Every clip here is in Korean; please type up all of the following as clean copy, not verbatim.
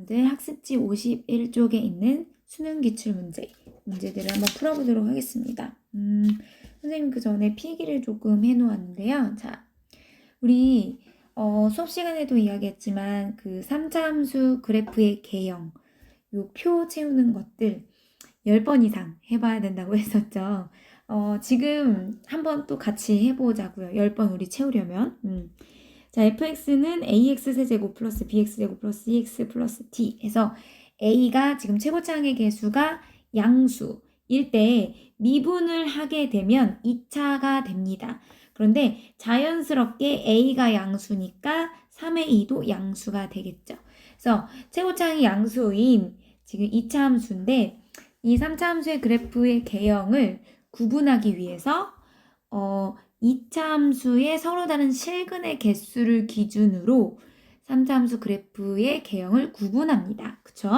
문제 학습지 51쪽에 있는 수능 기출 문제들을 한번 풀어보도록 하겠습니다. 선생님 그 전에 필기를 조금 해놓았는데요. 자, 우리 수업 시간에도 이야기했지만 그 3차 함수 그래프의 개형, 요 표 채우는 것들 10번 이상 해봐야 된다고 했었죠. 지금 한번 또 같이 해보자고요. 10번 우리 채우려면. 자, fx는 ax 세제곱 플러스 bx 제곱 플러스 cx 플러스 t 해서 a가 지금 최고차항의 개수가 양수일 때 미분을 하게 되면 2차가 됩니다. 그런데 자연스럽게 a가 양수니까 3의 2도 양수가 되겠죠. 그래서 최고차항이 양수인 지금 2차 함수인데 이 3차 함수의 그래프의 개형을 구분하기 위해서 2차 함수의 서로 다른 실근의 개수를 기준으로 3차 함수 그래프의 개형을 구분합니다. 그쵸?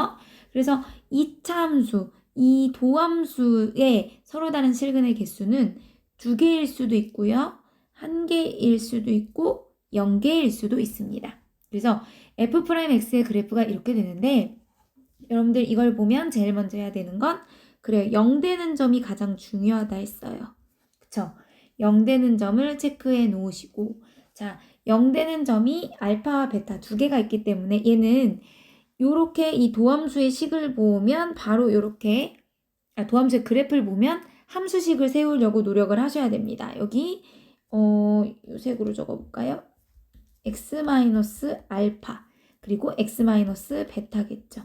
그래서 2차 함수, 이 도함수의 서로 다른 실근의 개수는 2개일 수도 있고요. 1개일 수도 있고 0개일 수도 있습니다. 그래서 f'x의 그래프가 이렇게 되는데 여러분들 이걸 보면 제일 먼저 해야 되는 건 그래요. 0 되는 점이 가장 중요하다 했어요. 그쵸? 0 되는 점을 체크해 놓으시고 자, 0 되는 점이 알파와 베타 두 개가 있기 때문에 얘는 요렇게 이 도함수의 식을 보면 바로 요렇게 도함수의 그래프를 보면 함수식을 세우려고 노력을 하셔야 됩니다. 여기 요 색으로 적어볼까요? x-알파 그리고 x-베타겠죠.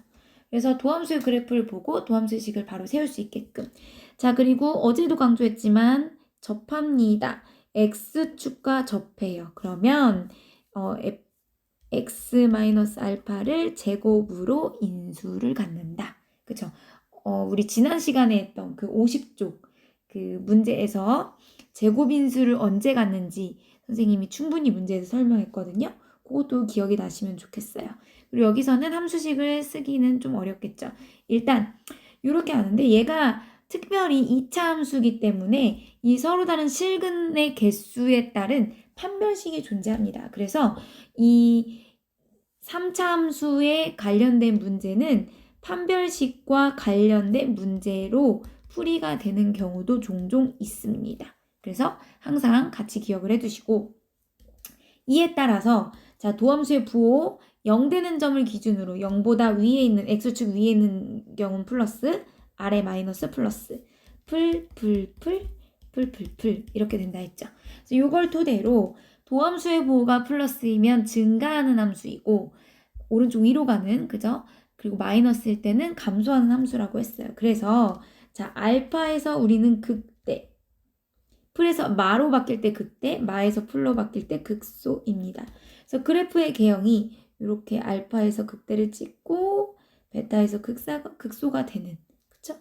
그래서 도함수의 그래프를 보고 도함수의 식을 바로 세울 수 있게끔. 자, 그리고 어제도 강조했지만 접합니다. x축과 접해요. 그러면 x-알파를 제곱으로 인수를 갖는다. 그쵸? 우리 지난 시간에 했던 그 50쪽 그 문제에서 제곱인수를 언제 갖는지 선생님이 충분히 문제에서 설명했거든요. 그것도 기억이 나시면 좋겠어요. 그리고 여기서는 함수식을 쓰기는 좀 어렵겠죠. 일단 이렇게 하는데 얘가 특별히 2차 함수이기 때문에 이 서로 다른 실근의 개수에 따른 판별식이 존재합니다. 그래서 이 3차 함수에 관련된 문제는 판별식과 관련된 문제로 풀이가 되는 경우도 종종 있습니다. 그래서 항상 같이 기억을 해두시고 이에 따라서 자, 도함수의 부호 0 되는 점을 기준으로 0보다 위에 있는 x축 위에 있는 경우는 플러스 아래 마이너스 플러스 풀 이렇게 된다 했죠. 그래서 이걸 토대로 도함수의 부호가 플러스이면 증가하는 함수이고 오른쪽 위로 가는 그죠? 그리고 마이너스일 때는 감소하는 함수라고 했어요. 그래서 자, 알파에서 우리는 극대 풀에서 마로 바뀔 때 극대, 마에서 풀로 바뀔 때 극소입니다. 그래서 그래프의 개형이 이렇게 알파에서 극대를 찍고 베타에서 극소가 되는, 그쵸?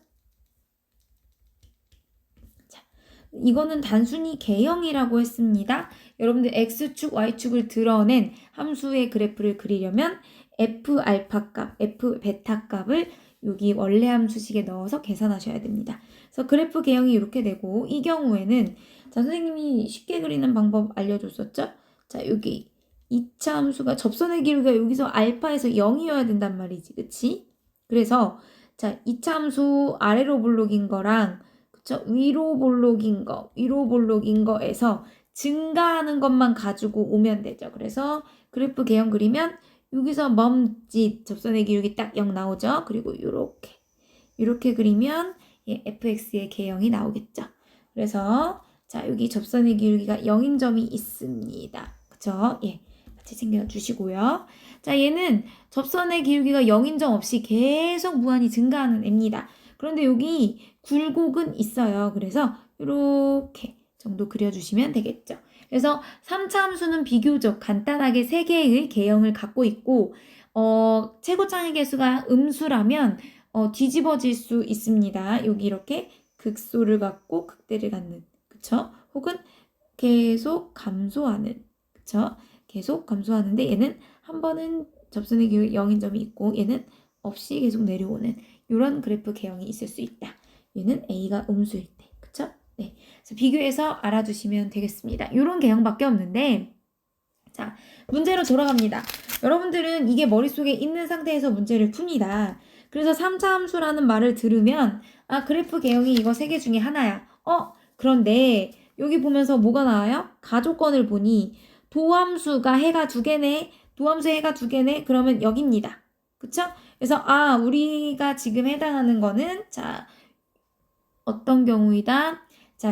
자, 이거는 단순히 개형이라고 했습니다. 여러분들 x축, y축을 드러낸 함수의 그래프를 그리려면 f 알파 값, f 베타 값을 여기 원래 함수식에 넣어서 계산하셔야 됩니다. 그래서 그래프 개형이 이렇게 되고 이 경우에는 자, 선생님이 쉽게 그리는 방법 알려줬었죠? 자, 여기 2차 함수가 접선의 기울기가 여기서 알파에서 0이어야 된단 말이지. 그치? 그래서 자, 2차 함수 아래로 볼록인 거랑 그쵸? 위로 볼록인 거에서 증가하는 것만 가지고 오면 되죠. 그래서 그래프 개형 그리면 여기서 멈짓 접선의 기울기 딱 0 나오죠. 그리고 이렇게 그리면 fx의 개형이 나오겠죠. 그래서 자, 여기 접선의 기울기가 0인 점이 있습니다. 그쵸? 예, 같이 챙겨주시고요. 자, 얘는 접선의 기울기가 0인 점 없이 계속 무한히 증가하는 애입니다. 그런데 여기 굴곡은 있어요. 그래서 이렇게 정도 그려주시면 되겠죠. 그래서 3차 함수는 비교적 간단하게 3개의 개형을 갖고 있고 최고차항의 개수가 음수라면 뒤집어질 수 있습니다. 여기 이렇게 극소를 갖고 극대를 갖는, 그쵸? 혹은 계속 감소하는, 그쵸? 계속 감소하는데 얘는 한 번은 접선의 기울기 0인 점이 있고 얘는 없이 계속 내려오는 이런 그래프 개형이 있을 수 있다. 얘는 A가 음수일 때, 그쵸? 네, 그래서 비교해서 알아두시면 되겠습니다. 이런 개형밖에 없는데 자, 문제로 돌아갑니다. 여러분들은 이게 머릿속에 있는 상태에서 문제를 풉니다. 그래서 3차 함수라는 말을 들으면 그래프 개형이 이거 3개 중에 하나야. 그런데 여기 보면서 뭐가 나와요? 가조건을 보니 도함수가 해가 2개네. 도함수 해가 2개네. 그러면 여기입니다. 그쵸? 그래서 우리가 지금 해당하는 거는 어떤 경우이다?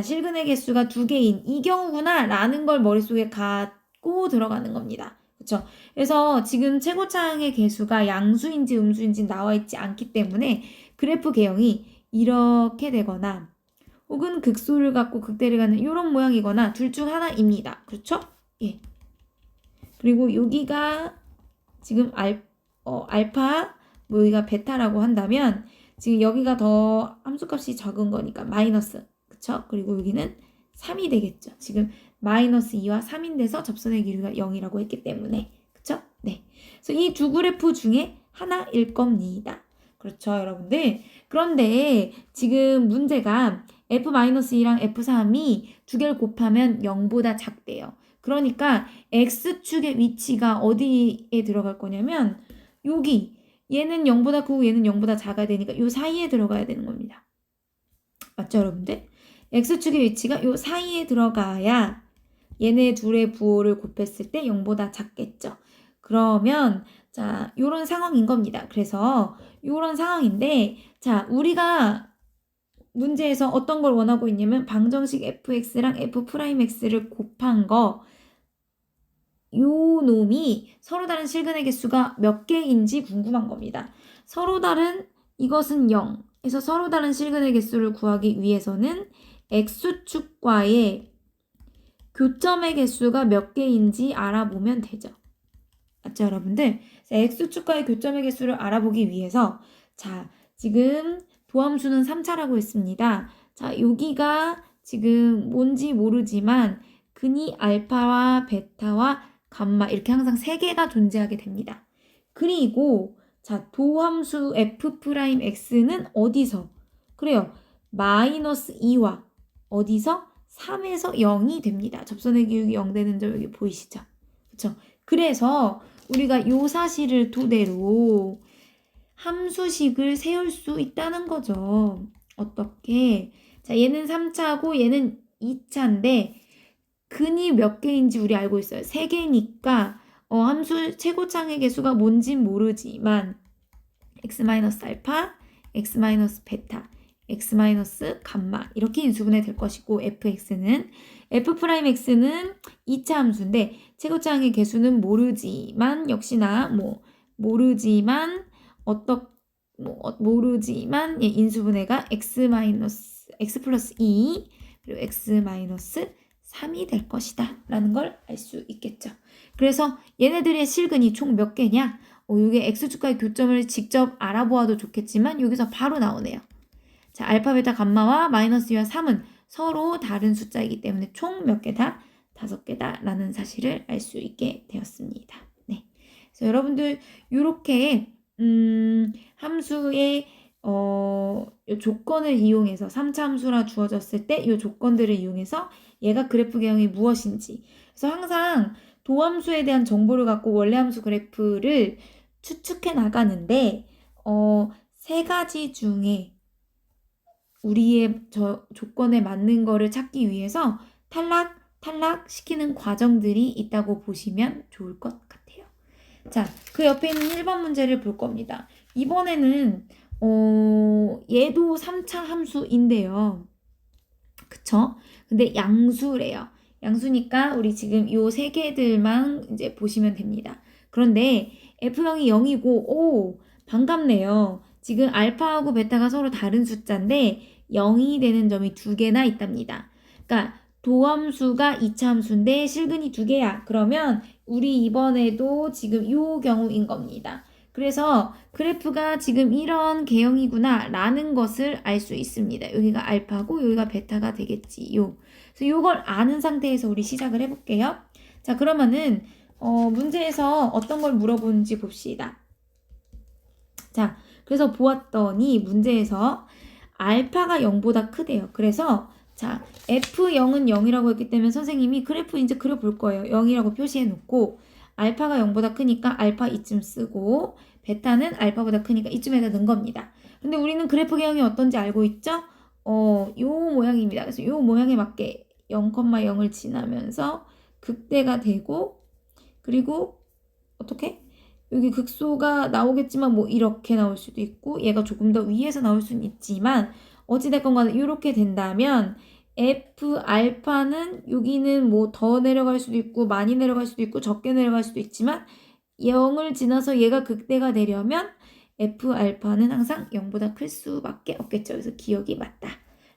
실근의 개수가 2개인 이 경우구나 라는 걸 머릿속에 갖고 들어가는 겁니다. 그쵸? 그래서 지금 최고차항의 개수가 양수인지 음수인지 나와 있지 않기 때문에 그래프 개형이 이렇게 되거나 혹은 극소를 갖고 극대를 갖는 이런 모양이거나 둘 중 하나입니다. 그렇죠? 예. 그리고 여기가 지금 알파, 여기가 베타라고 한다면 지금 여기가 더 함수값이 적은 거니까 마이너스. 그쵸? 그리고 여기는 3이 되겠죠. 지금 마이너스 2와 3인 데서 접선의 길이가 0이라고 했기 때문에. 그쵸? 네. 그래서 이 두 그래프 중에 하나일 겁니다. 그렇죠, 여러분들? 그런데 지금 문제가 F-2랑 F3이 2개를 곱하면 0보다 작대요. 그러니까 X축의 위치가 어디에 들어갈 거냐면 여기 얘는 0보다 크고 얘는 0보다 작아야 되니까 이 사이에 들어가야 되는 겁니다. 맞죠, 여러분들? X축의 위치가 이 사이에 들어가야 얘네 둘의 부호를 곱했을 때 0보다 작겠죠. 그러면 요런 상황인 겁니다. 그래서 요런 상황인데 우리가 문제에서 어떤 걸 원하고 있냐면 방정식 fx랑 f'x를 곱한 거 요 놈이 서로 다른 실근의 개수가 몇 개인지 궁금한 겁니다. 서로 다른 이것은 0. 그래서 서로 다른 실근의 개수를 구하기 위해서는 x축과의 교점의 개수가 몇 개인지 알아보면 되죠. 맞죠, 여러분들? x축과의 교점의 개수를 알아보기 위해서 지금 도함수는 3차라고 했습니다. 여기가 지금 뭔지 모르지만 근이 알파와 베타와 감마 이렇게 항상 3개가 존재하게 됩니다. 그리고 도함수 f'x는 어디서? 그래요. 마이너스 2와 어디서? 3에서 0이 됩니다. 접선의 기울기 0 되는 점 여기 보이시죠? 그렇죠? 그래서 우리가 요 사실을 토대로 함수식을 세울 수 있다는 거죠. 어떻게? 얘는 3차고 얘는 2차인데 근이 몇 개인지 우리 알고 있어요. 3개니까 함수 최고차항의 개수가 뭔진 모르지만 x-알파, x-베타, x-감마 이렇게 인수분해 될 것이고 fx는 f'x는 2차 함수인데 최고차항의 개수는 모르지만 역시나 모르지만 인수분해가 x 플러스 2 그리고 x-3이 될 것이다 라는 걸 알 수 있겠죠. 그래서 얘네들의 실근이 총 몇 개냐? 이게 x축과의 교점을 직접 알아보아도 좋겠지만 여기서 바로 나오네요. 알파, 베타, 감마와 마이너스 2와 3은 서로 다른 숫자이기 때문에 총 몇 개다? 5개다 라는 사실을 알 수 있게 되었습니다. 네. 그래서 여러분들 이렇게 함수의 조건을 이용해서 3차 함수라 주어졌을 때 이 조건들을 이용해서 얘가 그래프 개형이 무엇인지 그래서 항상 도함수에 대한 정보를 갖고 원래함수 그래프를 추측해 나가는데 3가지 중에 우리의 조건에 맞는 거를 찾기 위해서 탈락 시키는 과정들이 있다고 보시면 좋을 것 같아요. 그 옆에 있는 1번 문제를 볼 겁니다. 이번에는 얘도 3차 함수인데요. 그쵸? 근데 양수래요. 양수니까 우리 지금 요 3개들만 이제 보시면 됩니다. 그런데 F형이 0이고 반갑네요. 지금 알파하고 베타가 서로 다른 숫자인데 0이 되는 점이 2개나 있답니다. 그러니까 도함수가 2차 함수인데 실근이 2개야. 그러면 우리 이번에도 지금 요 경우인 겁니다. 그래서 그래프가 지금 이런 개형이구나 라는 것을 알 수 있습니다. 여기가 알파고 여기가 베타가 되겠지요. 그래서 이걸 아는 상태에서 우리 시작을 해볼게요. 그러면은 문제에서 어떤 걸 물어보는지 봅시다. 그래서 보았더니 문제에서 알파가 0보다 크대요. 그래서 F0은 0이라고 했기 때문에 선생님이 그래프 이제 그려볼 거예요. 0이라고 표시해 놓고 알파가 0보다 크니까 알파 이쯤 쓰고 베타는 알파보다 크니까 이쯤에다 넣은 겁니다. 근데 우리는 그래프 개형이 어떤지 알고 있죠? 요 모양입니다. 그래서 요 모양에 맞게 0,0을 지나면서 극대가 되고 그리고 어떻게? 여기 극소가 나오겠지만 뭐 이렇게 나올 수도 있고 얘가 조금 더 위에서 나올 수는 있지만 어찌됐건 간에 이렇게 된다면 F 알파는 여기는 뭐 더 내려갈 수도 있고 많이 내려갈 수도 있고 적게 내려갈 수도 있지만 0을 지나서 얘가 극대가 되려면 F 알파는 항상 0보다 클 수밖에 없겠죠. 그래서 기억이 맞다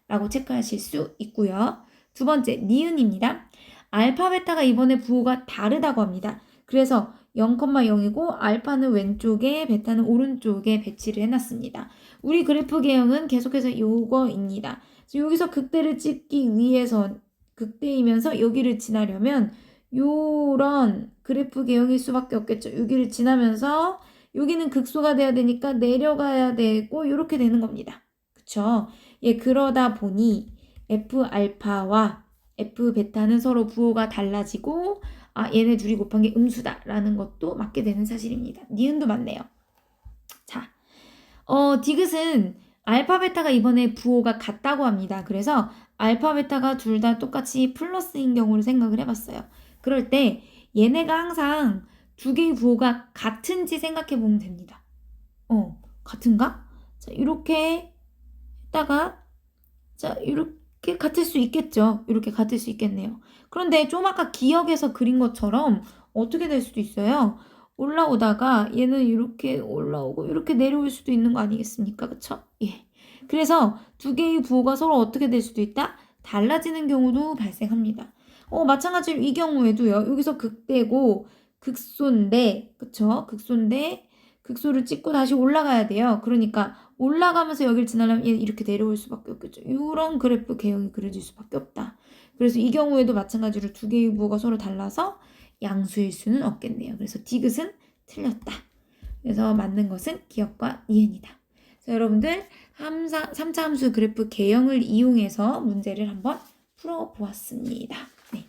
라고 체크하실 수 있고요. 두 번째 니은입니다. 알파 베타가 이번에 부호가 다르다고 합니다. 그래서 0,0이고 알파는 왼쪽에 베타는 오른쪽에 배치를 해놨습니다. 우리 그래프 개형은 계속해서 요거입니다. 여기서 극대를 찍기 위해서 극대이면서 여기를 지나려면 요런 그래프 개형일 수밖에 없겠죠. 여기를 지나면서 여기는 극소가 돼야 되니까 내려가야 되고 이렇게 되는 겁니다. 그쵸? 예, 그러다 보니 F 알파와 F 베타는 서로 부호가 달라지고 얘네 둘이 곱한 게 음수다라는 것도 맞게 되는 사실입니다. 니은도 맞네요. 자, 디귿은 알파 베타가 이번에 부호가 같다고 합니다. 그래서 알파 베타가 둘 다 똑같이 플러스인 경우를 생각을 해봤어요. 그럴 때 얘네가 항상 두 개의 부호가 같은지 생각해 보면 됩니다. 같은가? 자, 이렇게 했다가 자, 이렇게 같을 수 있겠죠. 이렇게 같을 수 있겠네요. 그런데 좀 아까 기억에서 그린 것처럼 어떻게 될 수도 있어요. 올라오다가 얘는 이렇게 올라오고 이렇게 내려올 수도 있는 거 아니겠습니까? 그쵸? 예. 그래서 두 개의 부호가 서로 어떻게 될 수도 있다? 달라지는 경우도 발생합니다. 마찬가지로 이 경우에도요. 여기서 극대고 극소인데, 그쵸? 극소인데 극소를 찍고 다시 올라가야 돼요. 그러니까 올라가면서 여기를 지나려면 얘는 이렇게 내려올 수밖에 없겠죠. 이런 그래프 개형이 그려질 수밖에 없다. 그래서 이 경우에도 마찬가지로 두 개의 부호가 서로 달라서 양수일 수는 없겠네요. 그래서 디귿은 틀렸다. 그래서 맞는 것은 기억과 니은이다. 그래서 여러분들 3차 함수 그래프 개형을 이용해서 문제를 한번 풀어보았습니다. 네.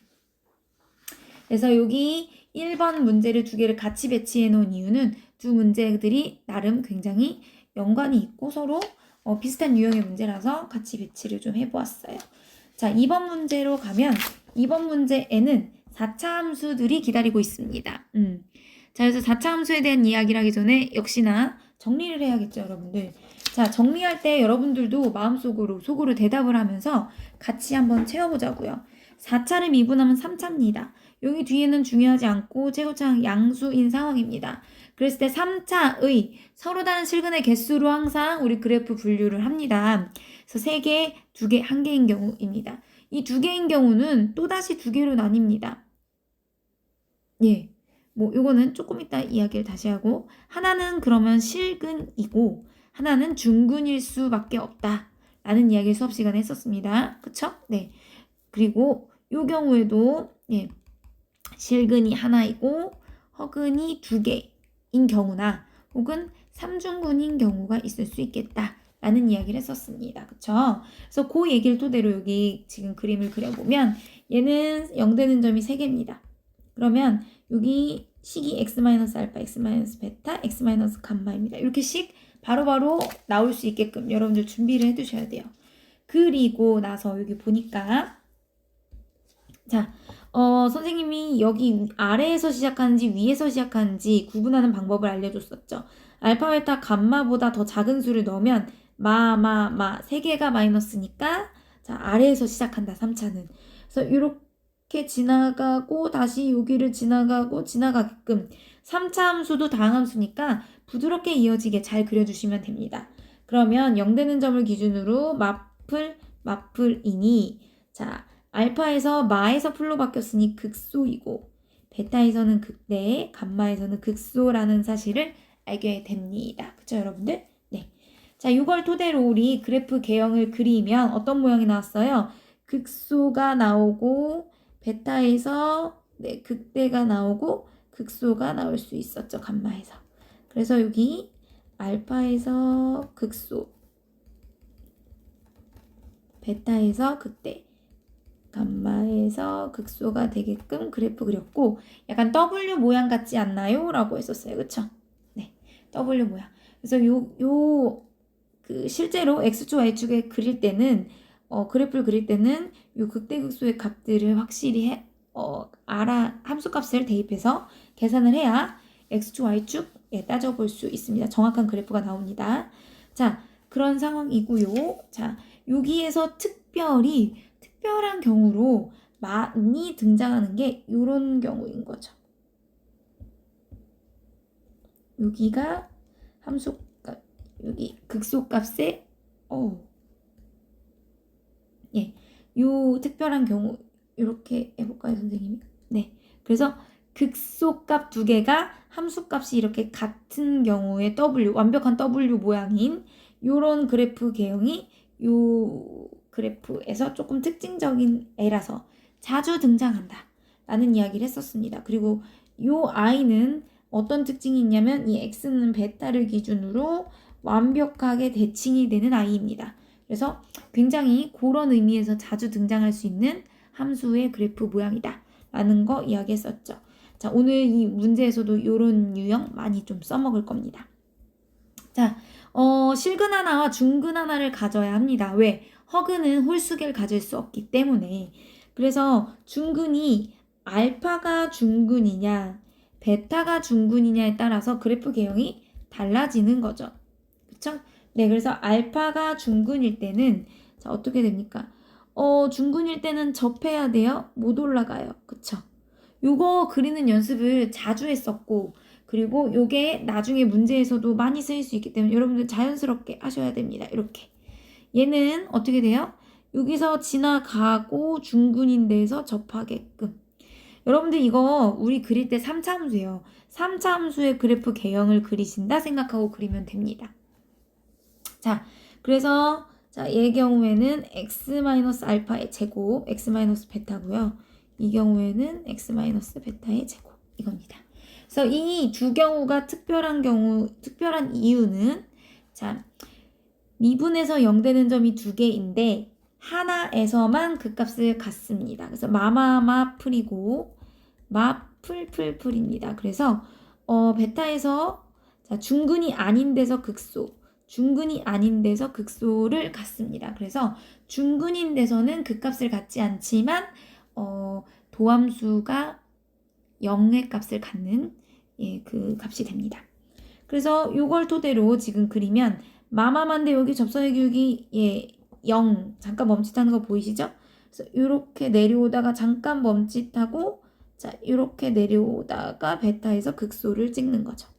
그래서 여기 1번 문제를 두 개를 같이 배치해 놓은 이유는 두 문제들이 나름 굉장히 연관이 있고 서로 비슷한 유형의 문제라서 같이 배치를 좀 해보았어요. 자, 2번 문제로 가면 2번 문제에는 4차 함수들이 기다리고 있습니다. 자, 그래서 4차 함수에 대한 이야기를 하기 전에 역시나 정리를 해야겠죠, 여러분들. 자, 정리할 때 여러분들도 마음속으로 속으로 대답을 하면서 같이 한번 채워보자고요. 4차를 미분하면 3차입니다. 여기 뒤에는 중요하지 않고 최고차항 양수인 상황입니다. 그랬을 때 3차의 서로 다른 실근의 개수로 항상 우리 그래프 분류를 합니다. 그래서 3개, 2개, 1개인 경우입니다. 이 2개인 경우는 또다시 2개로 나뉩니다. 예, 뭐 요거는 조금 이따 이야기를 다시 하고 하나는 그러면 실근이고 하나는 중근일 수밖에 없다 라는 이야기를 수업 시간에 했었습니다. 그쵸? 네. 그리고 요 경우에도 예, 실근이 하나이고 허근이 2개인 경우나 혹은 3중근인 경우가 있을 수 있겠다 라는 이야기를 했었습니다. 그쵸? 그래서 그 얘기를 토대로 여기 지금 그림을 그려보면 얘는 0되는 점이 3개입니다. 그러면 여기 식이 x-알파, x-베타, x-감마입니다. 이렇게 식 바로바로 나올 수 있게끔 여러분들 준비를 해두셔야 돼요. 그리고 나서 여기 보니까 자, 선생님이 여기 아래에서 시작하는지 위에서 시작하는지 구분하는 방법을 알려줬었죠. 알파, 베타, 감마보다 더 작은 수를 넣으면 마 3개가 마이너스니까 자, 아래에서 시작한다 3차는. 그래서 이렇게 지나가고 다시 여기를 지나가게끔 3차 함수도 다항함수니까 부드럽게 이어지게 잘 그려주시면 됩니다. 그러면 0되는 점을 기준으로 마플이니 자, 알파에서 마에서 풀로 바뀌었으니 극소이고 베타에서는 극대, 감마에서는 극소라는 사실을 알게 됩니다. 그쵸 여러분들? 네. 자, 이걸 토대로 우리 그래프 개형을 그리면 어떤 모양이 나왔어요? 극소가 나오고 베타에서 네, 극대가 나오고 극소가 나올 수 있었죠. 감마에서. 그래서 여기 알파에서 극소, 베타에서 극대, 감마에서 극소가 되게끔 그래프 그렸고 약간 W 모양 같지 않나요? 라고 했었어요. 그쵸? 네, W 모양. 그래서 그 실제로 X축, Y축에 그릴 때는 그래프를 그릴 때는 요 극대극소의 값들을 확실히 함수값을 대입해서 계산을 해야 X축, Y축 따져볼 수 있습니다. 정확한 그래프가 나옵니다. 자, 그런 상황이고요. 자, 여기에서 특별한 경우로 많이 등장하는 게 이런 경우인 거죠. 여기가 함수값, 여기 극소값에 예, 요 특별한 경우 이렇게 해볼까요, 선생님이? 네, 그래서 극소값 두 개가 함수값이 이렇게 같은 경우에 완벽한 W 모양인 요런 그래프 개형이 요 그래프에서 조금 특징적인 애라서 자주 등장한다 라는 이야기를 했었습니다. 그리고 요 I는 어떤 특징이 있냐면 이 X는 베타를 기준으로 완벽하게 대칭이 되는 I입니다. 그래서 굉장히 그런 의미에서 자주 등장할 수 있는 함수의 그래프 모양이다 라는 거 이야기했었죠. 자, 오늘 이 문제에서도 이런 유형 많이 좀 써먹을 겁니다. 자, 실근 하나와 중근 하나를 가져야 합니다. 왜? 허근은 홀수계를 가질 수 없기 때문에. 그래서 중근이 알파가 중근이냐 베타가 중근이냐에 따라서 그래프 개형이 달라지는 거죠. 그쵸? 네, 그래서 알파가 중근일 때는 자, 어떻게 됩니까? 중근일 때는 접해야 돼요? 못 올라가요. 그쵸? 요거 그리는 연습을 자주 했었고 그리고 요게 나중에 문제에서도 많이 쓰일 수 있기 때문에 여러분들 자연스럽게 하셔야 됩니다. 이렇게. 얘는 어떻게 돼요? 여기서 지나가고 중근인 데에서 접하게끔. 여러분들 이거 우리 그릴 때 3차 함수예요. 3차 함수의 그래프 개형을 그리신다 생각하고 그리면 됩니다. 자, 그래서 자, 얘 경우에는 x-알파의 제곱, x-베타고요. 이 경우에는 x-베타의 제곱 이겁니다. 그래서 이 두 경우가 특별한 이유는 자, 미분에서 0 되는 점이 두 개인데 하나에서만 그 값을 갖습니다. 그래서 마마마풀이고 마풀풀풀입니다. 그래서 베타에서 자, 중근이 아닌 데서 중근이 아닌 데서 극소를 갖습니다. 그래서 중근인 데서는 그 값을 갖지 않지만 도함수가 0의 값을 갖는 그 값이 됩니다. 그래서 이걸 토대로 지금 그리면 마마만데 여기 접선의 기울기 0 잠깐 멈칫하는 거 보이시죠? 그래서 이렇게 내려오다가 잠깐 멈칫하고 자 이렇게 내려오다가 베타에서 극소를 찍는 거죠.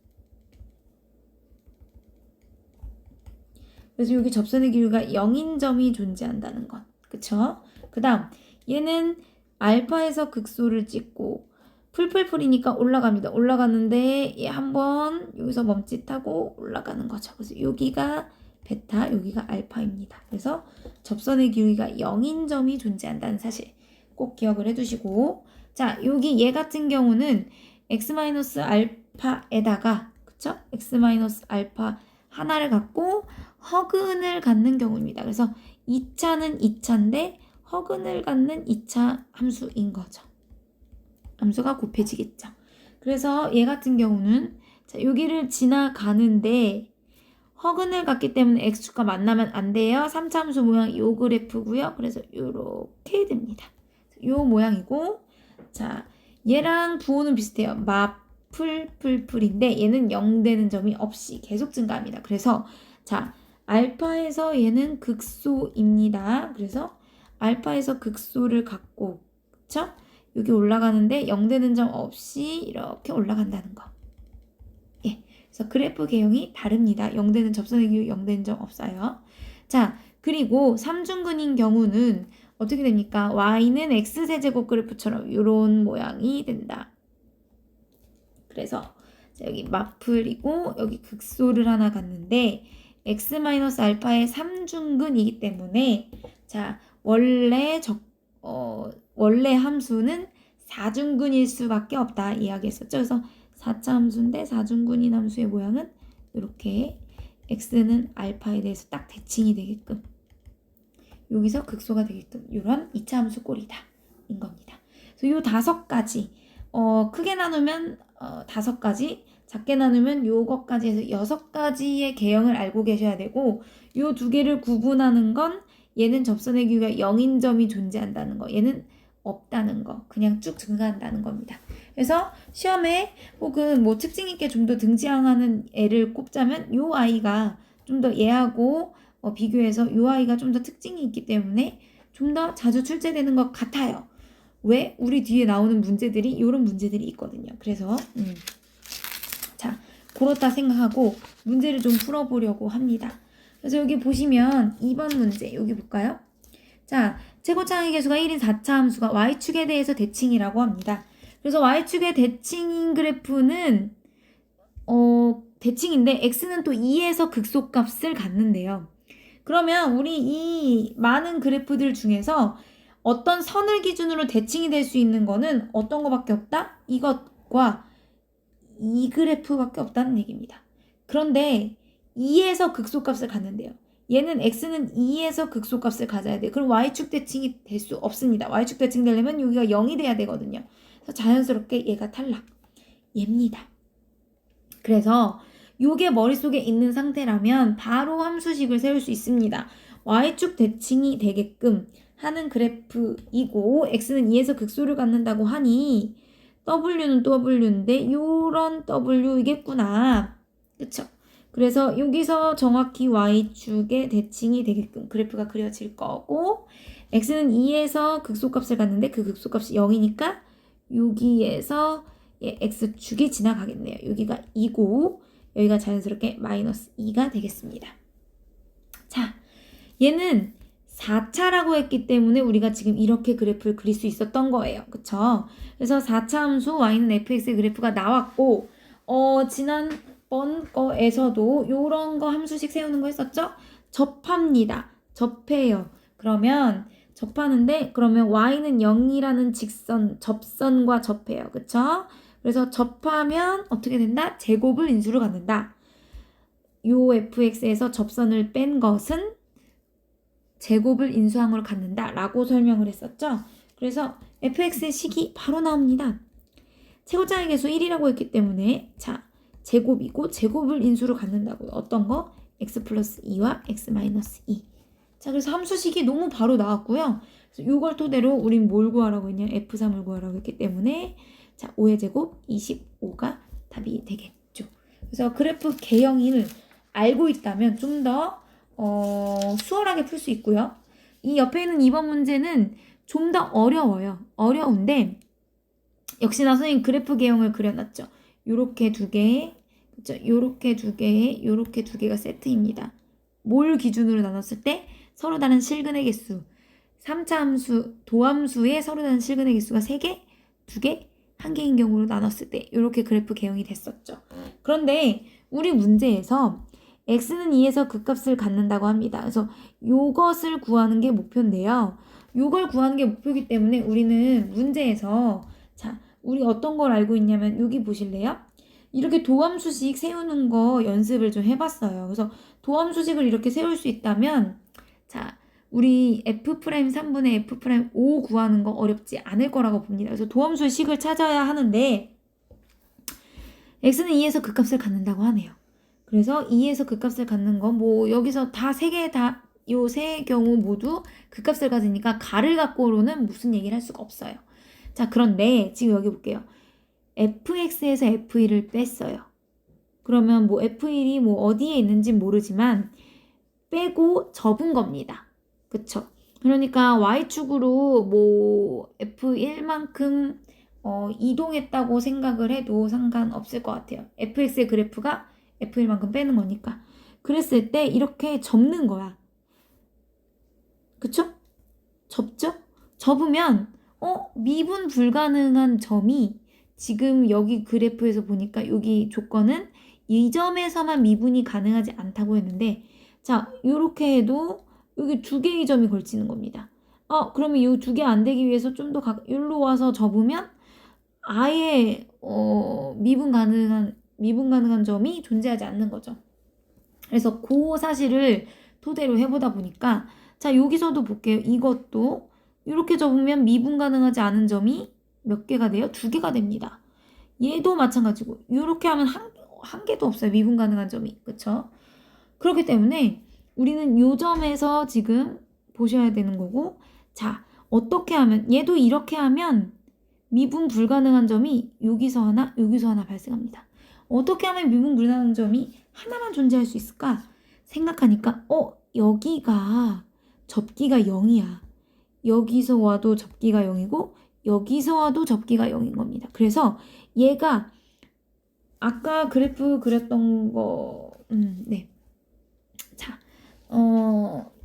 그래서 여기 접선의 기울기가 0인 점이 존재한다는 것. 그쵸? 그 다음 얘는 알파에서 극소를 찍고 풀풀풀이니까 올라갑니다. 올라가는데 얘 한번 여기서 멈칫하고 올라가는 거죠. 그래서 여기가 베타, 여기가 알파입니다. 그래서 접선의 기울기가 0인 점이 존재한다는 사실 꼭 기억을 해두시고 자 여기 얘 같은 경우는 x-알파에다가 그쵸? x-알파 하나를 갖고 허근을 갖는 경우입니다. 그래서 2차는 2차인데 허근을 갖는 2차 함수인 거죠. 함수가 곱해지겠죠. 그래서 얘 같은 경우는 자, 여기를 지나가는데 허근을 갖기 때문에 x축과 만나면 안 돼요. 3차 함수 모양 요 그래프고요. 그래서 요렇게 됩니다. 요 모양이고 자 얘랑 부호는 비슷해요. 마풀풀풀인데 얘는 0 되는 점이 없이 계속 증가합니다. 그래서 자 알파에서 얘는 극소입니다. 그래서 알파에서 극소를 갖고 그쵸? 여기 올라가는데 0 되는 점 없이 이렇게 올라간다는 거. 예, 그래서 그래프 개형이 다릅니다. 0 되는 접선의 기울기 0 되는 점 없어요. 자, 그리고 3중근인 경우는 어떻게 됩니까? y는 x세제곱 그래프처럼 이런 모양이 된다. 그래서 자, 여기 마풀이고 여기 극소를 하나 갖는데 x-알파의 3중근이기 때문에 자 원래 함수는 4중근일 수밖에 없다 이야기했었죠. 그래서 4차 함수인데 4중근인 함수의 모양은 이렇게 x는 알파에 대해서 딱 대칭이 되게끔 여기서 극소가 되게끔 이런 2차 함수 꼴이다 겁니다. 그래서 요 5가지, 크게 나누면 5가지, 작게 나누면 요것까지 해서 6가지의 개형을 알고 계셔야 되고, 요 2개를 구분하는 건 얘는 접선의 기호가 0인 점이 존재한다는 거, 얘는 없다는 거, 그냥 쭉 증가한다는 겁니다. 그래서 시험에 혹은 뭐 특징 있게 좀 더 등장하는 애를 꼽자면 요 아이가 좀 더 얘하고 비교해서 요 아이가 좀 더 특징이 있기 때문에 좀 더 자주 출제되는 것 같아요. 왜? 우리 뒤에 나오는 문제들이 이런 문제들이 있거든요. 그래서 자, 그렇다 생각하고 문제를 좀 풀어보려고 합니다. 그래서 여기 보시면 2번 문제 여기 볼까요? 자, 최고차항의 개수가 1인 4차 함수가 y축에 대해서 대칭이라고 합니다. 그래서 y축의 대칭인 그래프는 대칭인데 x는 또 2에서 극소값을 갖는데요. 그러면 우리 이 많은 그래프들 중에서 어떤 선을 기준으로 대칭이 될 수 있는 거는 어떤 거밖에 없다? 이것과 이 그래프밖에 없다는 얘기입니다. 그런데 2에서 극소값을 갖는데요. 얘는 x는 2에서 극소값을 가져야 돼요. 그럼 y축 대칭이 될 수 없습니다. y축 대칭 되려면 여기가 0이 돼야 되거든요. 그래서 자연스럽게 얘가 탈락. 얘입니다. 그래서 요게 머릿속에 있는 상태라면 바로 함수식을 세울 수 있습니다. y축 대칭이 되게끔 하는 그래프이고 x는 2에서 극소를 갖는다고 하니 w는 w인데 요런 w이겠구나. 그쵸? 그래서 여기서 정확히 y축의 대칭이 되게끔 그래프가 그려질 거고 x는 2에서 극소값을 갖는데 그 극소값이 0이니까 여기에서 x축이 지나가겠네요. 여기가 2고 여기가 자연스럽게 마이너스 2가 되겠습니다. 자, 얘는 4차라고 했기 때문에 우리가 지금 이렇게 그래프를 그릴 수 있었던 거예요. 그쵸? 그래서 4차 함수 y는 fx의 그래프가 나왔고 지난번 거에서도 요런 거 함수식 세우는 거 했었죠? 접합니다. 접해요. 그러면 접하는데 그러면 y는 0이라는 직선, 접선과 접해요. 그쵸? 그래서 접하면 어떻게 된다? 제곱을 인수로 갖는다. 요 fx에서 접선을 뺀 것은 제곱을 인수항으로 갖는다 라고 설명을 했었죠. 그래서 fx의 식이 바로 나옵니다. 최고차항의 개수 1이라고 했기 때문에 자 제곱이고 제곱을 인수로 갖는다고요. 어떤 거? x 플러스 2와 x 마이너스 2. 자 그래서 함수식이 너무 바로 나왔고요. 그래서 이걸 토대로 우린 뭘 구하라고 했냐? f3을 구하라고 했기 때문에 자 5의 제곱 25가 답이 되겠죠. 그래서 그래프 개형을 알고 있다면 좀 더 수월하게 풀 수 있고요. 이 옆에 있는 2번 문제는 좀 더 어려워요. 어려운데 역시나 선생님 그래프 개형을 그려놨죠. 요렇게 2개, 그쵸? 요렇게 2개, 요렇게 2개가 세트입니다. 뭘 기준으로 나눴을 때 서로 다른 실근의 개수 3차 함수, 도함수의 서로 다른 실근의 개수가 3개, 2개, 1개인 경우로 나눴을 때 이렇게 그래프 개형이 됐었죠. 그런데 우리 문제에서 x는 2에서 극값을 갖는다고 합니다. 그래서 요것을 구하는 게 목표인데요. 요걸 구하는 게 목표이기 때문에 우리는 문제에서 자, 우리 어떤 걸 알고 있냐면 여기 보실래요? 이렇게 도함수식 세우는 거 연습을 좀 해봤어요. 그래서 도함수식을 이렇게 세울 수 있다면 자, 우리 f'3분의 f'5 구하는 거 어렵지 않을 거라고 봅니다. 그래서 도함수의 식을 찾아야 하는데 x는 2에서 극값을 갖는다고 하네요. 그래서 2에서 극값을 갖는 건 뭐 여기서 다 3개 다 요 세 경우 모두 극값을 가지니까 가를 갖고로는 무슨 얘기를 할 수가 없어요. 자 그런데 지금 여기 볼게요. fx에서 f1을 뺐어요. 그러면 뭐 f1이 뭐 어디에 있는지 모르지만 빼고 접은 겁니다. 그쵸? 그러니까 y축으로 뭐 f1만큼 이동했다고 생각을 해도 상관없을 것 같아요. fx의 그래프가 f1만큼 빼는 거니까. 그랬을 때 이렇게 접는 거야. 그쵸? 접죠? 접으면 미분 불가능한 점이 지금 여기 그래프에서 보니까 여기 조건은 이 점에서만 미분이 가능하지 않다고 했는데 자 이렇게 해도 여기 2개의 점이 걸치는 겁니다. 그러면 이 2개 안 되기 위해서 좀 더 여기로 와서 접으면 아예 미분 가능한 점이 존재하지 않는 거죠. 그래서 그 사실을 토대로 해보다 보니까 자 여기서도 볼게요. 이것도 이렇게 접으면 미분 가능하지 않은 점이 몇 개가 돼요? 2개가 됩니다. 얘도 마찬가지고 이렇게 하면 한 개도 없어요. 미분 가능한 점이. 그쵸? 그렇기 때문에 우리는 요 점에서 지금 보셔야 되는 거고, 자, 어떻게 하면, 얘도 이렇게 하면 미분 불가능한 점이 여기서 하나, 여기서 하나 발생합니다. 어떻게 하면 미분 불가능한 점이 하나만 존재할 수 있을까? 생각하니까 여기가 접기가 0이야. 여기서 와도 접기가 0이고 여기서 와도 접기가 0인 겁니다. 그래서 얘가 아까 그래프 그렸던 거, 네. 자,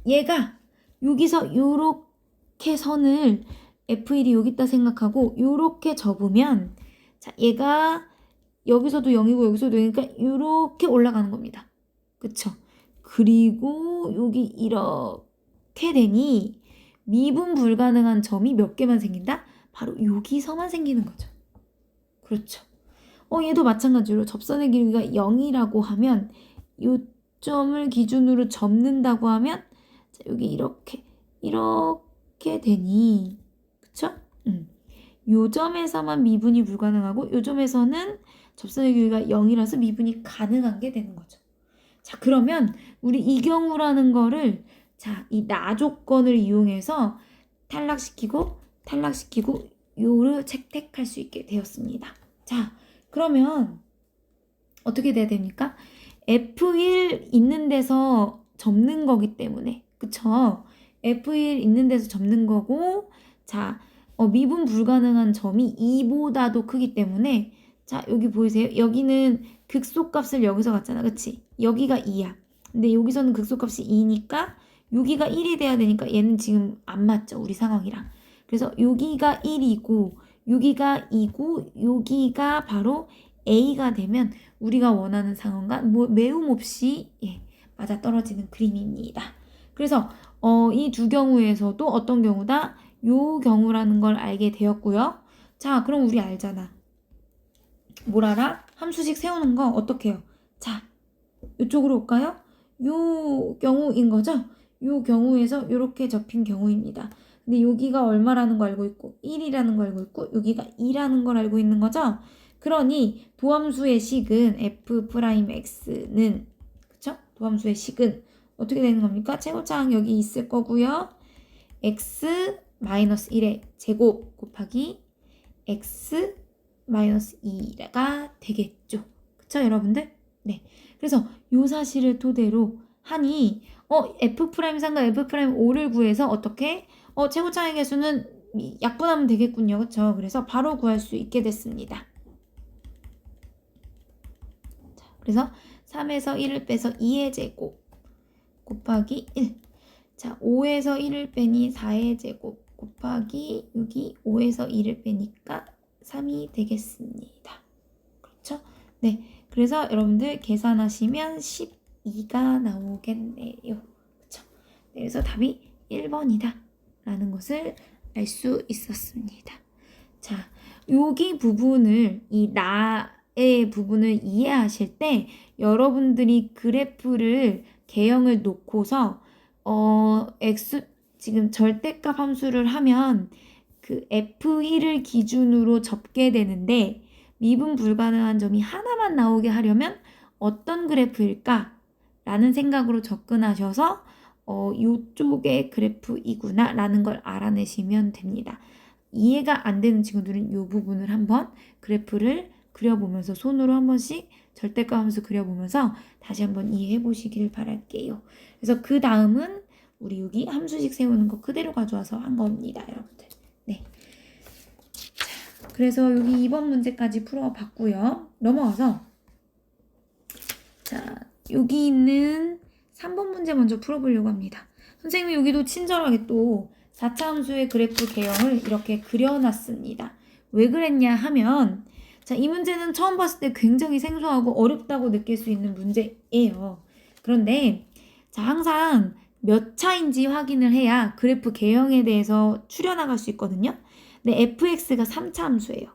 얘가 여기서 요렇게 선을 F1이 여기 있다 생각하고 요렇게 접으면, 자, 얘가 여기서도 0이고 여기서도 0이니까 요렇게 올라가는 겁니다. 그쵸? 그리고 여기 이렇게 되니 미분 불가능한 점이 몇 개만 생긴다? 바로 여기서만 생기는 거죠. 그렇죠. 얘도 마찬가지로 접선의 길이가 0이라고 하면 요 점을 기준으로 접는다고 하면, 자, 여기 이렇게 되니, 그쵸? 요 점에서만 미분이 불가능하고 요 점에서는 접선의 길이가 0이라서 미분이 가능한 게 되는 거죠. 자, 그러면 우리 이 경우라는 거를, 자, 이 나 조건을 이용해서 탈락시키고 요를 채택할 수 있게 되었습니다. 자, 그러면 어떻게 돼야 됩니까? F1 있는 데서 접는 거기 때문에, 그쵸? F1 있는 데서 접는 거고, 자, 미분 불가능한 점이 2보다도 크기 때문에, 자, 여기 보이세요? 여기는 극소값을 여기서 갖잖아, 그치? 여기가 2야. 근데 여기서는 극소값이 2니까 여기가 1이 돼야 되니까 얘는 지금 안 맞죠, 우리 상황이랑. 그래서 여기가 1이고 여기가 2고 여기가 바로 A가 되면 우리가 원하는 상황과 매움 없이 맞아떨어지는 그림입니다. 그래서 이 두 경우에서도 어떤 경우다? 요 경우라는 걸 알게 되었고요. 자, 그럼 우리 알잖아. 뭘 알아? 함수식 세우는 거 어떻게 해요? 자, 이쪽으로 올까요? 요 경우인 거죠? 요 경우에서 이렇게 접힌 경우입니다. 근데 여기가 얼마라는 거 알고 있고 1이라는 거 알고 있고 여기가 2라는 걸 알고 있는 거죠? 그러니 도함수의 식은 f'x는, 그쵸? 도함수의 식은 어떻게 되는 겁니까? 최고차항 여기 있을 거고요. x-1의 제곱 곱하기 x-2가 되겠죠. 그쵸, 여러분들? 네. 그래서 요 사실을 토대로 하니 F'상과 F'O를 구해서 어떻게? 최고차항의 개수는 약분하면 되겠군요. 그쵸? 그래서 바로 구할 수 있게 됐습니다. 자, 그래서 3에서 1을 빼서 2의 제곱 곱하기 1. 자, 5에서 1을 빼니 4의 제곱 곱하기 여기 5에서 2를 빼니까 3이 되겠습니다. 그렇죠? 네. 그래서 여러분들 계산하시면 12가 나오겠네요. 그렇죠? 네, 그래서 답이 1번이다 라는 것을 알 수 있었습니다. 자, 여기 부분을, 이 나의 부분을 이해하실 때 여러분들이 그래프를 개형을 놓고서 지금 절대값 함수를 하면 그 F1을 기준으로 접게 되는데 미분 불가능한 점이 하나만 나오게 하려면 어떤 그래프일까? 라는 생각으로 접근하셔서 이쪽의 그래프이구나 라는 걸 알아내시면 됩니다. 이해가 안 되는 친구들은 이 부분을 한번 그래프를 그려보면서 손으로 한 번씩 절대값 함수 그려보면서 다시 한번 이해해 보시길 바랄게요. 그래서 그 다음은 우리 여기 함수식 세우는 거 그대로 가져와서 한 겁니다, 여러분들. 네. 자, 그래서 여기 2번 문제까지 풀어봤고요. 넘어가서 자, 여기 있는 3번 문제 먼저 풀어보려고 합니다. 선생님이 여기도 친절하게 또 4차 함수의 그래프 개형을 이렇게 그려놨습니다. 왜 그랬냐 하면, 자, 이 문제는 처음 봤을 때 굉장히 생소하고 어렵다고 느낄 수 있는 문제예요. 그런데 자, 항상 몇 차인지 확인을 해야 그래프 개형에 대해서 추려나갈 수 있거든요. 근데 fx가 3차 함수예요.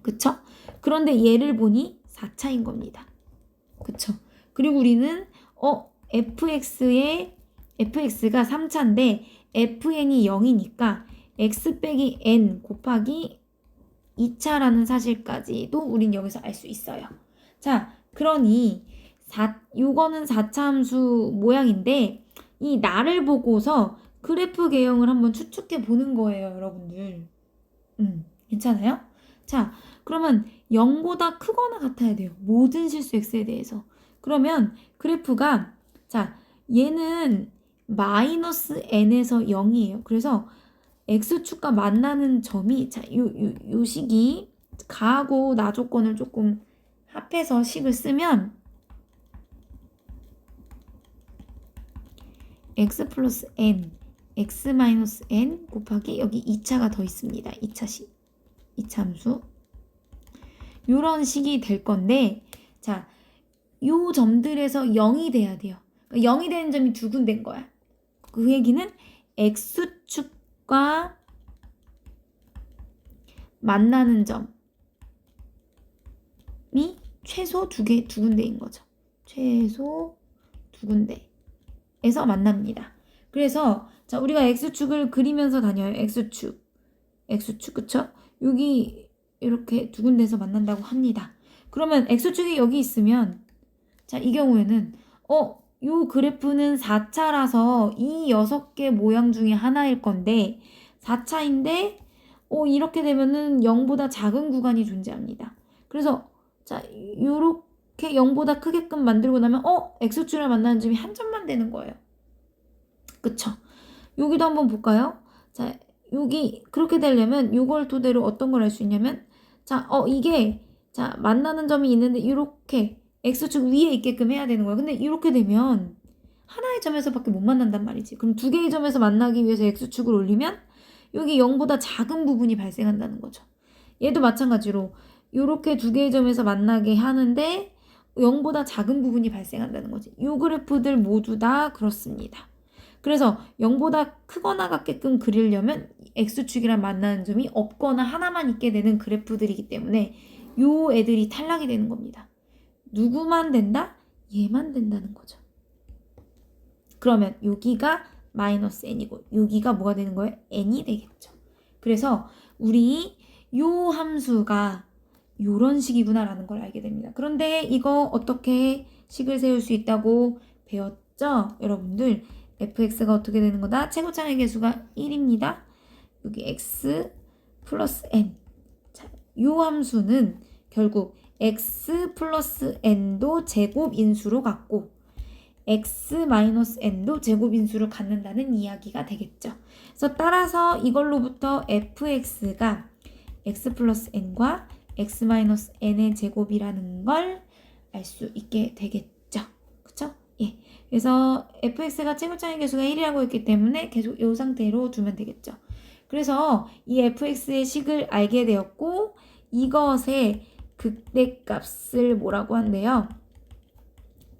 그쵸? 그런데 얘를 보니 4차인 겁니다. 그쵸? 그리고 우리는 fx가 3차인데 fn이 0이니까 x 빼기 n 곱하기 2차라는 사실까지도 우린 여기서 알 수 있어요. 자, 그러니 요거는 4차 함수 모양인데 이 나를 보고서 그래프 개형을 한번 추측해 보는 거예요, 여러분들. 괜찮아요? 자, 그러면 0보다 크거나 같아야 돼요. 모든 실수 x에 대해서. 그러면 그래프가 자, 얘는 마이너스 n에서 0이에요. 그래서 x축과 만나는 점이 자, 요 식이 가하고 나 조건을 조금 합해서 식을 쓰면 x 플러스 n, x 마이너스 n 곱하기 여기 2차가 더 있습니다. 2차 식, 2차 함수. 요런 식이 될 건데 자, 요 점들에서 0이 돼야 돼요. 그러니까 0이 되는 점이 두 군데인 거야. 그 얘기는 x축과 만나는 점이 최소 두 군데인 거죠. 최소 두 군데에서 만납니다. 그래서 자, 우리가 x축을 그리면서 다녀요. x축, 그쵸? 여기 이렇게 두 군데에서 만난다고 합니다. 그러면 x축이 여기 있으면 자, 이 경우에는 요 그래프는 4차라서 이 6개 모양 중에 하나일 건데 4차인데 이렇게 되면은 0보다 작은 구간이 존재합니다. 그래서 자, 요렇게 0보다 크게끔 만들고 나면 x축을 만나는 점이 한 점만 되는 거예요. 그쵸? 여기도 한번 볼까요? 자, 여기 그렇게 되려면 요걸 토대로 어떤 걸 할 수 있냐면 자, 이게 자, 만나는 점이 있는데 이렇게 x축 위에 있게끔 해야 되는 거야. 근데 이렇게 되면 하나의 점에서밖에 못 만난단 말이지. 그럼 두 개의 점에서 만나기 위해서 x축을 올리면 여기 0보다 작은 부분이 발생한다는 거죠. 얘도 마찬가지로 이렇게 두 개의 점에서 만나게 하는데 0보다 작은 부분이 발생한다는 거지. 이 그래프들 모두 다 그렇습니다. 그래서 0보다 크거나 같게끔 그리려면 x축이랑 만나는 점이 없거나 하나만 있게 되는 그래프들이기 때문에 요 애들이 탈락이 되는 겁니다. 누구만 된다? 얘만 된다는 거죠. 그러면 여기가 마이너스 n이고 여기가 뭐가 되는 거예요? n이 되겠죠. 그래서 우리 요 함수가 요런 식이구나 라는 걸 알게 됩니다. 그런데 이거 어떻게 식을 세울 수 있다고 배웠죠? 여러분들 fx가 어떻게 되는 거다? 최고차의 개수가 1입니다. 여기 x 플러스 n. 자, 요 함수는 결국 x 플러스 n도 제곱인수로 갖고 x 마이너스 n도 제곱인수를 갖는다는 이야기가 되겠죠. 그래서 따라서 이걸로부터 fx가 x 플러스 n과 x 마이너스 n의 제곱이라는 걸 알 수 있게 되겠죠. 그쵸? 예. 그래서 fx가 최고차의 개수가 1이라고 했기 때문에 계속 이 상태로 두면 되겠죠. 그래서 이 fx의 식을 알게 되었고 이것의 극대값을 뭐라고 한대요?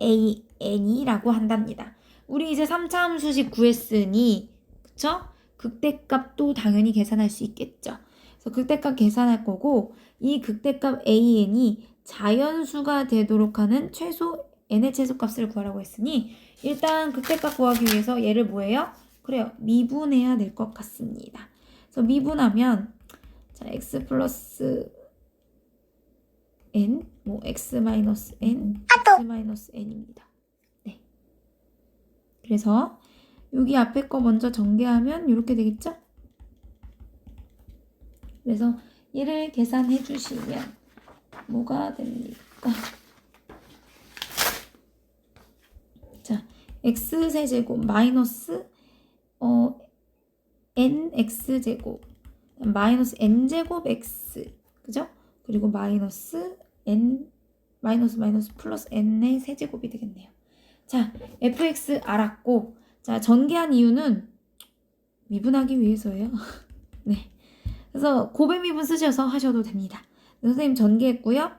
an이라고 한답니다. 우리 이제 3차 함수식 구했으니 그쵸? 극대값도 당연히 계산할 수 있겠죠. 그래서 극대값 계산할 거고 이 극대값 an이 자연수가 되도록 하는 최소 n의 최소값을 구하라고 했으니 일단 극대값 구하기 위해서 얘를 뭐예요? 그래요. 미분해야 될 것 같습니다. 그래서 미분하면 자, x 플러스 n, x 마이너스 n, x 마이너스 n입니다. 네. 그래서 여기 앞에 거 먼저 전개하면 이렇게 되겠죠? 그래서 얘를 계산해 주시면 뭐가 됩니까? 자, x세제곱 마이너스 nx제곱 마이너스 n제곱 x 그죠? 그리고 마이너스 n 마이너스 플러스 n의 세제곱이 되겠네요. 자, fx 알았고 자, 전개한 이유는 미분하기 위해서예요. 네. 그래서 고배미분 쓰셔서 하셔도 됩니다. 선생님 전개했고요.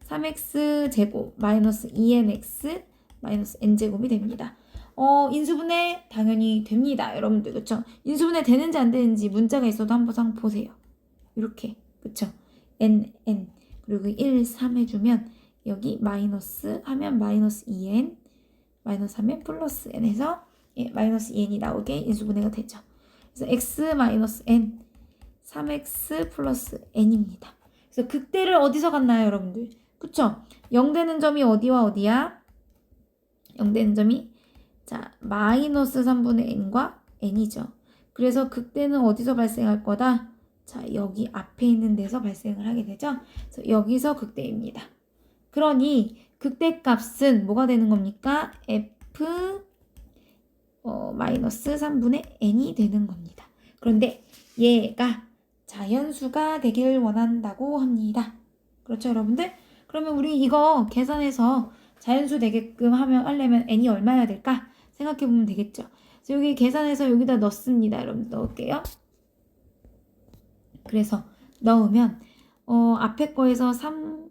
3x제곱 마이너스 2nx 마이너스 n제곱이 됩니다. 인수분해 당연히 됩니다. 여러분들 그쵸? 인수분해 되는지 안 되는지 문자가 있어도 한번 보세요. 이렇게 그쵸? n 그리고 1, 3 해주면 여기 마이너스 하면 마이너스 2n 마이너스 하면 플러스 n에서 마이너스 2n이 나오게 인수분해가 되죠. 그래서 x-n 3x 플러스 n입니다. 그래서 극대를 어디서 갔나요, 여러분들? 그쵸? 0 되는 점이 어디와 어디야? 0 되는 점이 자 마이너스 3분의 n과 n이죠. 그래서 극대는 어디서 발생할 거다? 자 여기 앞에 있는 데서 발생을 하게 되죠. 그래서 여기서 극대입니다. 그러니 극대값은 뭐가 되는 겁니까? f 마이너스 3분의 n이 되는 겁니다. 그런데 얘가 자연수가 되길 원한다고 합니다. 그렇죠, 여러분들? 그러면 우리 이거 계산해서 자연수 되게끔 하려면 n이 얼마여야 될까? 생각해 보면 되겠죠. 그래서 여기 계산해서 여기다 넣습니다. 여러분 넣을게요. 그래서 넣으면 앞에 거에서 3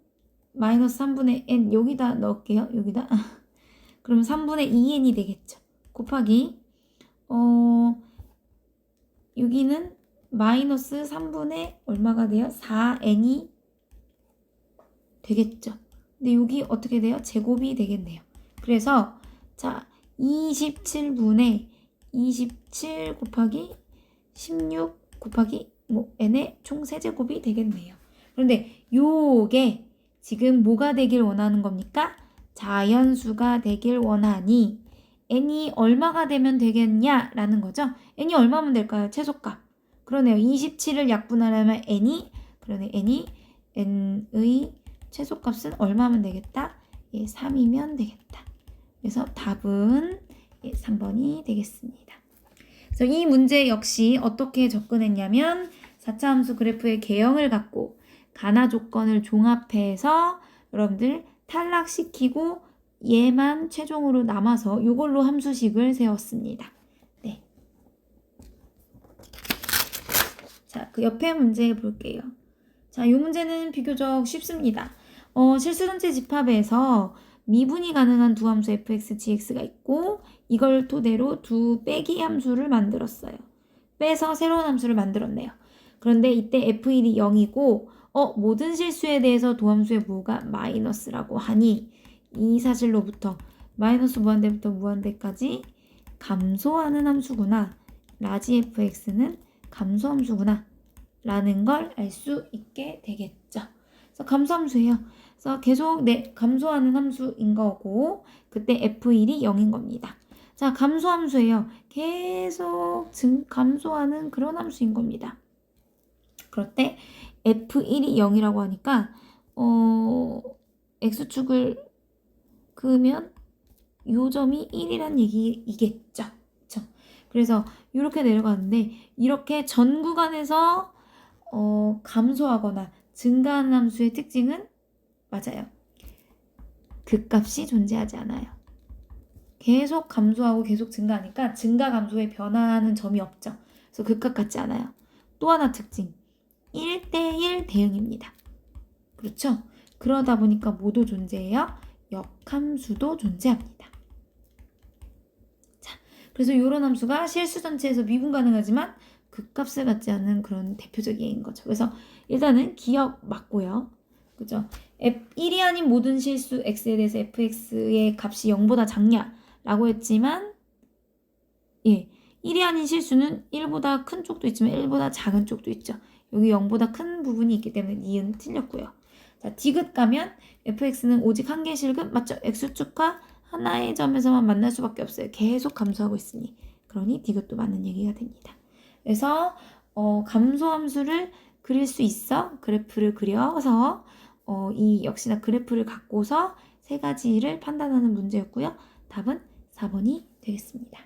마이너스 3분의 n 여기다 넣을게요. 여기다. 그러면 3분의 2n이 되겠죠. 곱하기 여기는 마이너스 3분의 얼마가 돼요? 4n이 되겠죠. 근데 여기 어떻게 돼요? 제곱이 되겠네요. 그래서 자 27분의 27 곱하기 16 곱하기 n의 총 세제곱이 되겠네요. 그런데 요게 지금 뭐가 되길 원하는 겁니까? 자연수가 되길 원하니 n이 얼마가 되면 되겠냐라는 거죠. n이 얼마면 될까요? 최소값. 그러네요. 27을 약분하려면 그러네. n의 최소값은 얼마면 되겠다? 3이면 되겠다. 그래서 답은 3번이 되겠습니다. 그래서 이 문제 역시 어떻게 접근했냐면 4차 함수 그래프의 개형을 갖고 가나 조건을 종합해서 여러분들 탈락시키고 얘만 최종으로 남아서 이걸로 함수식을 세웠습니다. 네. 자, 그 옆에 문제 볼게요. 자, 이 문제는 비교적 쉽습니다. 실수전체 집합에서 미분이 가능한 두 함수 fx, gx가 있고 이걸 토대로 두 빼기 함수를 만들었어요. 빼서 새로운 함수를 만들었네요. 그런데 이때 f1이 0이고 모든 실수에 대해서 도함수의 무가 마이너스라고 하니 이 사실로부터 마이너스 무한대부터 무한대까지 감소하는 함수구나. 라지 fx는 감소함수구나. 라는 걸 알 수 있게 되겠죠. 그래서 감소함수예요. 그래서 계속 감소하는 함수인 거고 그때 f1이 0인 겁니다. 자, 감소함수예요. 계속 감소하는 그런 함수인 겁니다. 그럴 때 f1이 0이라고 하니까 x축을 그으면 요 점이 1이란 얘기이겠죠. 그쵸? 그래서 이렇게 내려가는데 이렇게 전 구간에서 감소하거나 증가하는 함수의 특징은 맞아요. 극값이 존재하지 않아요. 계속 감소하고 계속 증가하니까 증가 감소에 변화하는 점이 없죠. 그래서 극값 같지 않아요. 또 하나 특징 1대1 대응입니다. 그렇죠? 그러다 보니까 뭐도 존재해요? 역함수도 존재합니다. 자, 그래서 이런 함수가 실수 전체에서 미분 가능하지만 극값을 갖지 않는 그런 대표적 예인 거죠. 그래서 일단은 기억 맞고요. 그죠? 1이 아닌 모든 실수 x에 대해서 fx의 값이 0보다 작냐라고 했지만 1이 아닌 실수는 1보다 큰 쪽도 있지만 1보다 작은 쪽도 있죠. 여기 0보다 큰 부분이 있기 때문에 니은 틀렸고요. 자, 디귿 가면 fx는 오직 한 개의 실근 맞죠? x축과 하나의 점에서만 만날 수밖에 없어요. 계속 감소하고 있으니. 그러니 디귿도 맞는 얘기가 됩니다. 그래서 감소함수를 그릴 수 있어. 그래프를 그려서 이 역시나 그래프를 갖고서 세 가지를 판단하는 문제였고요. 답은 4번이 되겠습니다.